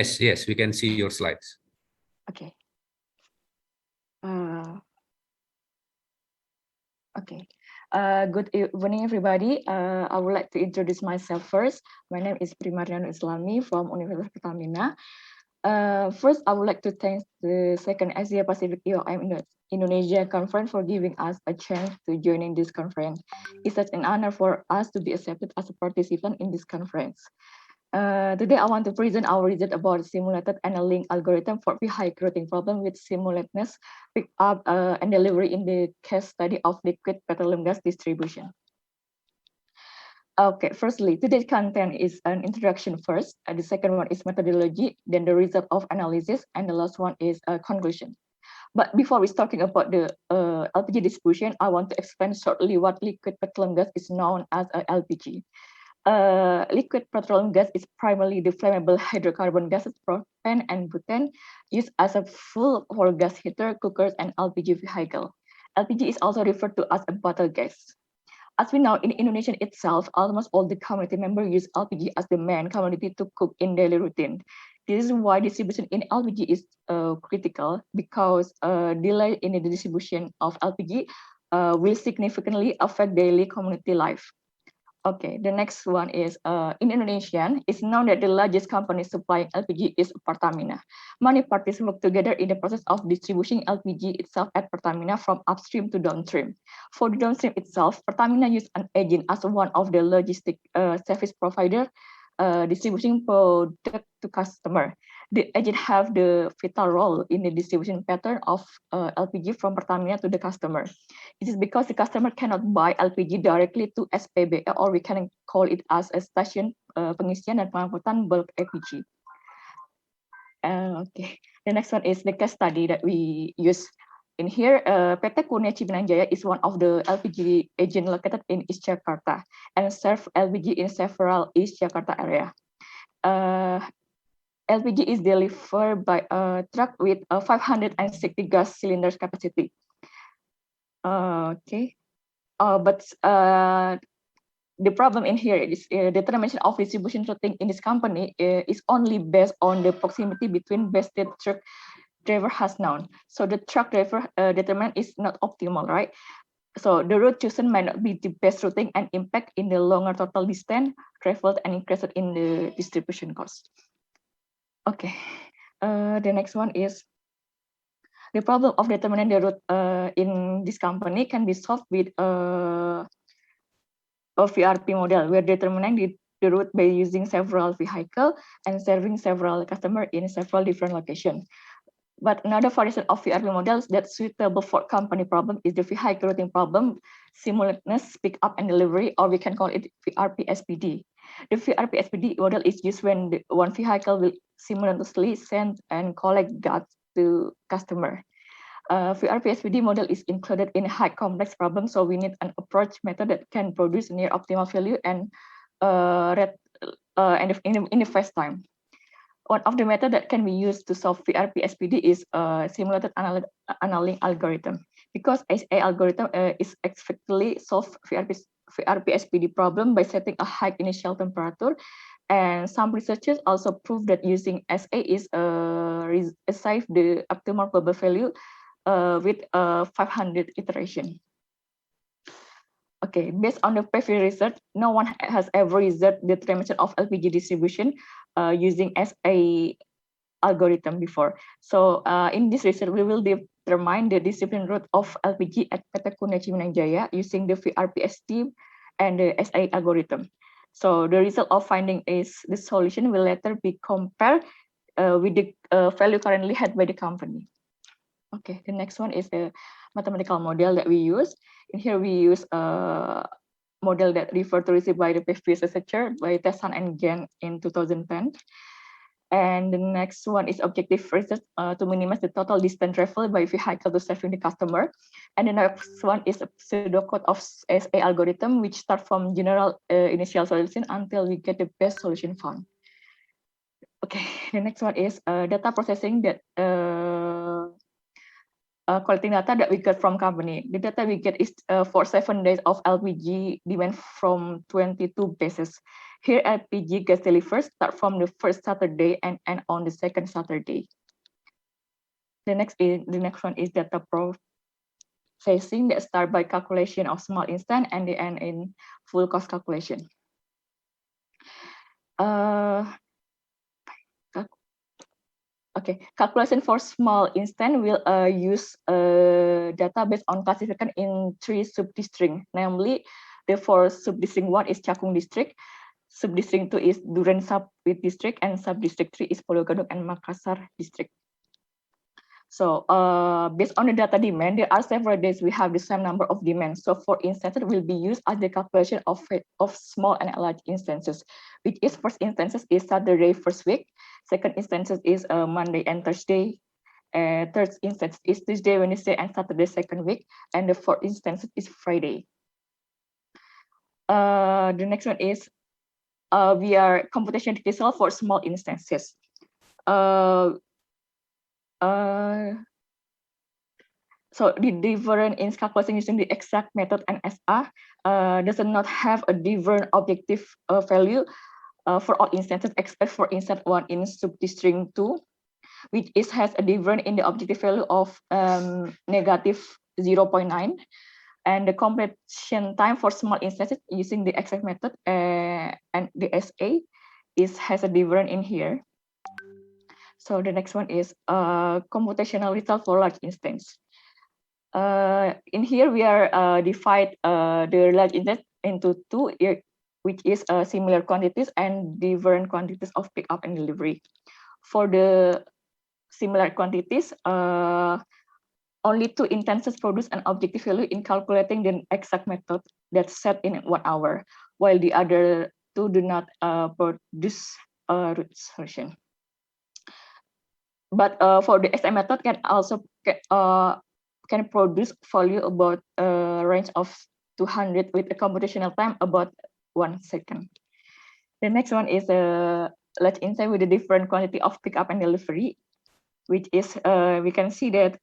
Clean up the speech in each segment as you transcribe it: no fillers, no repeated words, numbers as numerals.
Yes, we can see your slides. Okay. Okay. Good evening, everybody. I would like to introduce myself first. My name is Primariano Islami from Universitas Pertamina. First, I would like to thank the Second Asia Pacific EOM Indonesia Conference for giving us a chance to join in this conference. It's such an honor for us to be accepted as a participant in this conference. Today, I want to present our result about simulated annealing algorithm for vehicle routing problem with simultaneous pickup and delivery in the case study of liquid petroleum gas distribution. Okay, firstly, today's content is an introduction first. The second one is methodology, then the result of analysis, and the last one is a conclusion. But before we talking about the LPG distribution, I want to explain shortly what liquid petroleum gas is known as a LPG. Liquid petroleum gas is primarily the flammable hydrocarbon gases propane and butane used as a fuel for gas heater, cookers, and LPG vehicle. LPG is also referred to as a bottle gas. As we know, in Indonesia itself, almost all the community members use LPG as the main commodity to cook in daily routine. This is why distribution in LPG is critical, because delay in the distribution of LPG will significantly affect daily community life. Okay, the next one is in Indonesian, it's known that the largest company supplying LPG is Pertamina. Many parties work together in the process of distributing LPG itself at Pertamina from upstream to downstream. For the downstream itself, Pertamina used an agent as one of the logistic service provider distributing product to customer. The agent have the vital role in the distribution pattern of LPG from Pertamina to the customer. It is because the customer cannot buy LPG directly to SPB, or we can call it as a station pengisian dan pengangkutan bulk LPG. Okay, the next one is the case study that we use. In here, PT Kurnia Ciminang is one of the LPG agent located in East Jakarta and serve LPG in several East Jakarta area. LPG is delivered by a truck with a 560 gas cylinders capacity. Okay, but the problem in here is determination of distribution routing in this company is only based on the proximity between best the truck driver has known. So the truck driver determinant is not optimal, right? So the route chosen might not be the best routing and impact in the longer total distance traveled and increased in the distribution cost. Okay, the next one is the problem of determining the route in this company can be solved with a VRP model. We're determining the route by using several vehicles and serving several customers in several different locations. But another variation of VRP models that's suitable for company problem is the vehicle routing problem, simultaneous pickup and delivery, or we can call it VRP SPD. The VRP SPD model is used when one vehicle will simultaneously send and collect gas to customer. VRP SPD model is included in a high complex problem, so we need an approach method that can produce near optimal value and in the fast time. One of the methods that can be used to solve VRP SPD is simulated annealing algorithm. Because SA algorithm is effectively solve VRP SPD problem by setting a high initial temperature, and some researchers also prove that using SA is achieve the optimal global value with 500 iteration. Okay, based on the previous research, no one has ever researched the determination of LPG distribution using SA algorithm before. So in this research, we will determine the distribution route of LPG at PT Kurnia Ciminang Jaya using the VRPSD and the SA algorithm. So the result of finding is the solution will later be compared with the value currently had by the company. Okay, the next one is the mathematical model that we use. In here, we use a model that referred to received by the previous researcher by Tessan and Gen in 2010. And the next one is objective research to minimize the total distance traveled by vehicle to serving the customer. And the next one is a pseudocode of SA algorithm, which start from general initial solution until we get the best solution found. Okay, the next one is data processing that collecting data that we get from company. The data we get is for 7 days of LPG demand from 22 bases. Here LPG gets delivered start from the first Saturday and end on the second Saturday. The next one is data processing that start by calculation of small instant and the end in full cost calculation. Okay, calculation for small instant will use data based on classification in 3 sub-districts, namely the 4 sub-district 1 is Cakung district, sub-district 2 is Duren Sawit district, and sub-district 3 is Pulau Gadung and Makassar district. So based on the data demand, there are several days we have the same number of demands. So for instance, it will be used as the calculation of small and large instances, which is first instances is Saturday first week, second instances is Monday and Thursday, third instance is Tuesday, Wednesday, and Saturday second week, and the fourth instance is Friday. The next one is we are computation detail for small instances. So the difference in calculation using the exact method and SR does not have a different objective value for all instances except for instance 1 in sub-district 2, which has a difference in the objective value of negative 0.9. And the completion time for small instances using the exact method and the SA has a difference in here. So the next one is computational result for large instance. In here we are divide the large instance into 2, which is similar quantities and different quantities of pickup and delivery. For the similar quantities, only 2 instances produce an objective value in calculating the exact method that's set in 1 hour, while the other 2 do not produce a root solution. But for the SA method can also can produce value about a range of 200 with a computational time about 1 second. The next one is a large instance with a different quantity of pickup and delivery, which is we can see that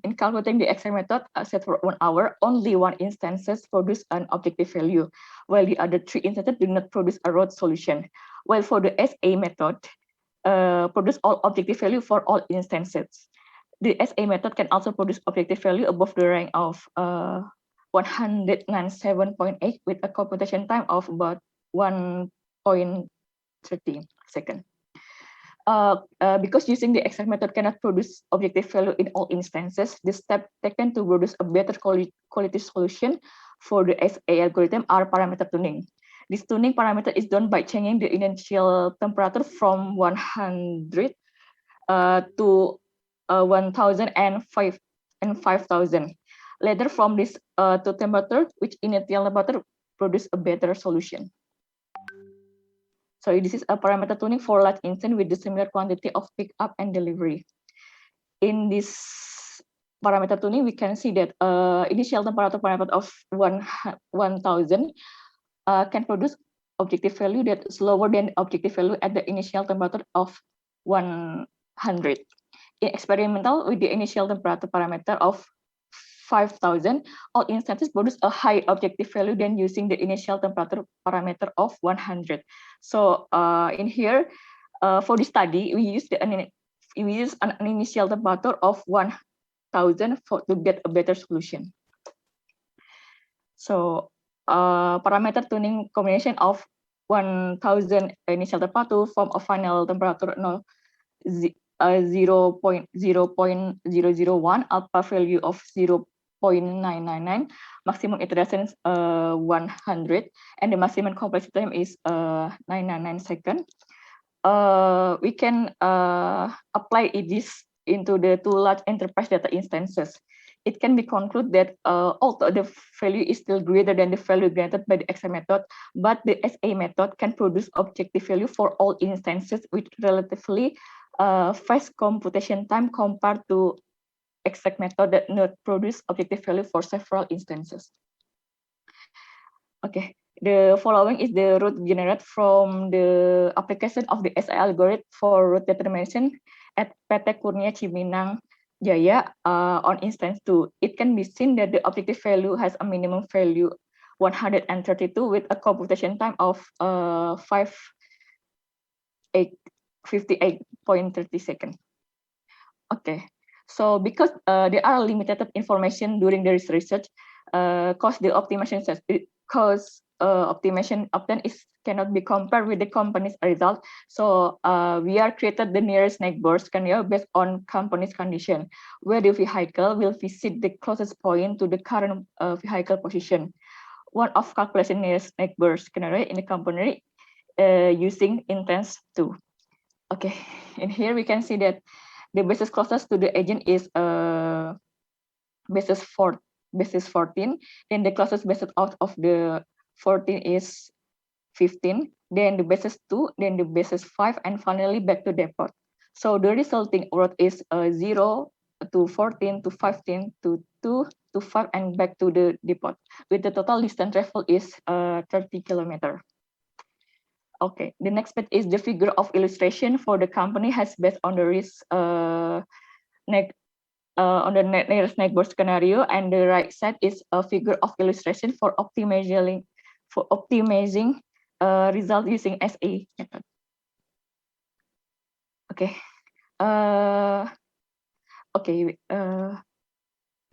in calculating the exact method set for 1 hour, only 1 instances produce an objective value, while the other 3 instances do not produce a root solution. While for the SA method, produce all objective value for all instances. The SA method can also produce objective value above the rank of 197.8 with a computation time of about 1.30 seconds. Because using the exact method cannot produce objective value in all instances, the step taken to produce a better quality solution for the SA algorithm are parameter tuning. This tuning parameter is done by changing the initial temperature from 100 to 1000 and 5000. Later from this to temperature, which initial temperature produce a better solution. So this is a parameter tuning for large instance with the similar quantity of pickup and delivery. In this parameter tuning, we can see that initial temperature parameter of 1000 can produce objective value that is lower than objective value at the initial temperature of 100. In experimental, with the initial temperature parameter of 5000, all instances produce a high objective value than using the initial temperature parameter of 100. So in here, for this study, we use an initial temperature of 1000 to get a better solution. So parameter tuning combination of 1000 initial temperature from a final temperature 0.001, alpha value of 0.999, maximum iteration 100, and the maximum complexity time is 999 seconds. We can apply this into the 2 large enterprise data instances. It can be concluded that although the value is still greater than the value granted by the XA method, but the SA method can produce objective value for all instances with relatively fast computation time compared to exact method that not produce objective value for several instances. Okay, the following is the root generated from the application of the SA algorithm for root determination at PT Kurnia Ciminang Jaya on instance 2. It can be seen that the objective value has a minimum value 132 with a computation time of 58.30 seconds. Okay, so because there are limited information during the research, cost the optimization optimization often cannot be compared with the company's result. So we are created the nearest neighbor scenario based on company's condition, where the vehicle will visit the closest point to the current vehicle position. One of calculation nearest neighbor scenario in the company using instance 2. Okay, and here we can see that the basis closest to the agent is basis 14. Then the closest basis out of the 14 is 15. Then the basis 2. Then the basis 5, and finally back to depot. So the resulting route is 0 to 14 to 15 to 2 to 5 and back to the depot. With the total distance travel is 30 kilometers. Okay, the next bit is the figure of illustration for the company has based on the risk on the nearest neighbor scenario, and the right side is a figure of illustration for optimizing result using SA method. Okay,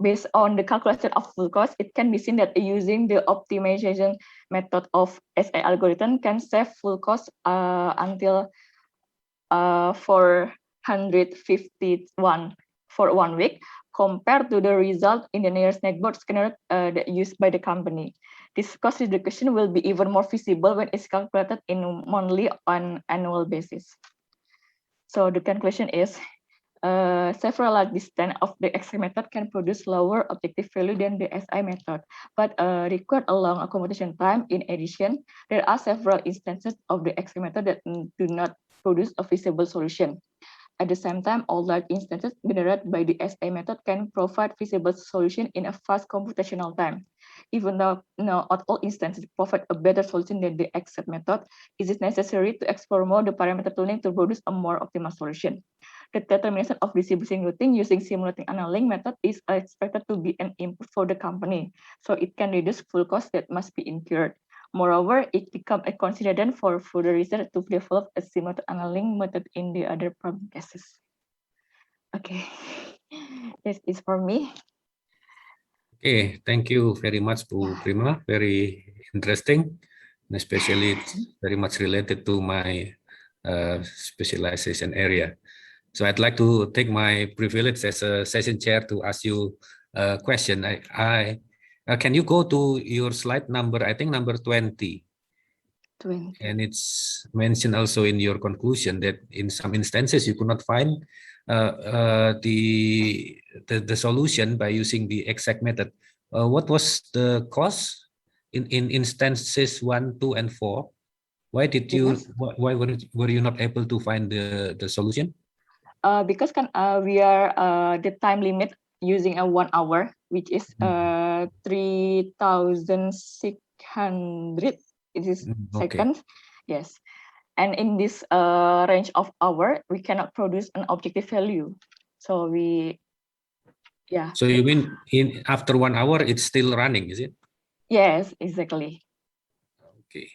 based on the calculation of full cost, it can be seen that using the optimization method of SA algorithm can save full cost until 451 for 1 week, compared to the result in the nearest neighbor scenario that used by the company. This cost reduction will be even more visible when it's calculated in monthly and annual basis. So the conclusion is several large distance of the XA method can produce lower objective value than the SI method, but require a long accommodation time. In addition, there are several instances of the XA method that do not produce a feasible solution. At the same time, all large instances generated by the SA method can provide feasible solution in a fast computational time. Even though not all instances provide a better solution than the XZ method, it is necessary to explore more the parameter tuning to produce a more optimal solution. The determination of distribution routing using simulating annealing method is expected to be an input for the company, so it can reduce full cost that must be incurred. Moreover, it becomes a consideration for further research to develop a similar annealing method in the other problem cases. Okay, this is for me. Okay, thank you very much, Bu Prima. Very interesting, and especially it's very much related to my specialization area. So I'd like to take my privilege as a session chair to ask you a question. Can you go to your slide number, I think number 20. 20. And it's mentioned also in your conclusion that in some instances you could not find the solution by using the exact method. What was the cost in instances 1, 2, and 4? Why did you? Yes. Why were you not able to find the solution? Because we are the time limit using a 1 hour, which is 3,600. It is seconds. Yes, and in this range of hour, we cannot produce an objective value. So So you mean after 1 hour it's still running, is it? Yes, exactly. Okay.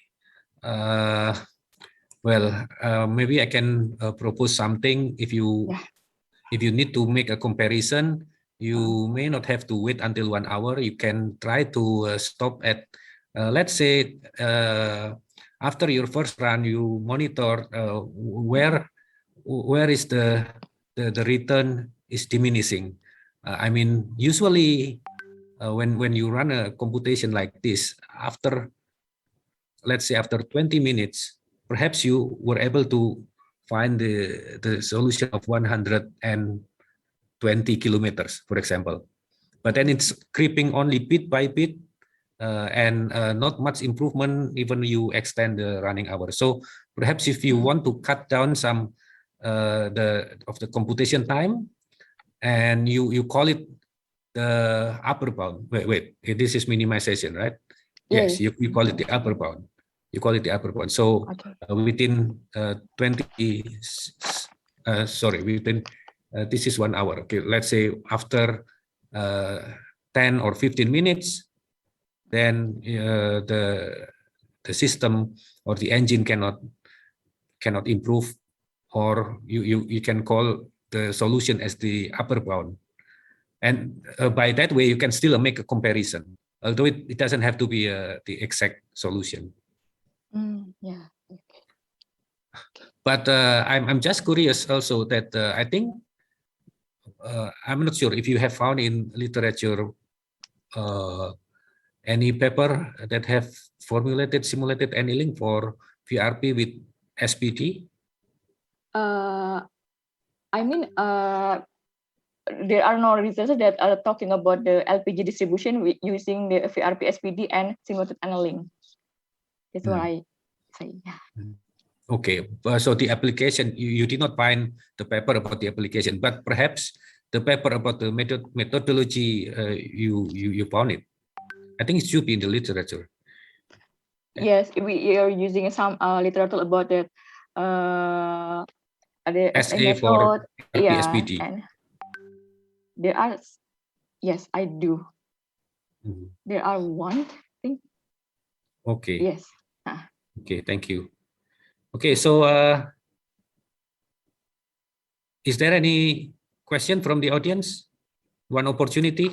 Well, maybe I can propose something. If you need to make a comparison, you may not have to wait until 1 hour. You can try to stop at, let's say, after your first run, you monitor where is the return is diminishing. I mean, usually when you run a computation like this, after, let's say, after 20 minutes, perhaps you were able to find the solution of 120 kilometers, for example. But then it's creeping only bit by bit, and not much improvement even you extend the running hours. So perhaps if you want to cut down some the computation time, and you call it the upper bound. Wait, this is minimization, right? Yes, you call it the upper bound. You call it the upper bound. So within 20, within this is 1 hour. Okay, let's say after 10 or 15 minutes, then the system or the engine cannot improve, or you can call the solution as the upper bound. And by that way, you can still make a comparison, although it doesn't have to be the exact solution. Yeah. Okay. But I'm just curious also that I think I'm not sure if you have found in literature any paper that have simulated annealing for VRP with SPD. I mean, there are no research that are talking about the LPG distribution using the VRP SPD and simulated annealing. That's what I say. Yeah. Okay, so the application, you did not find the paper about the application, but perhaps the paper about the methodology, you found it. I think it should be in the literature. Yes, we are using some literature about that. The SA for SPD. SPD. And there are, yes, I do. There are one thing. Okay. Yes. Okay, thank you. Okay, so is there any question from the audience? One opportunity.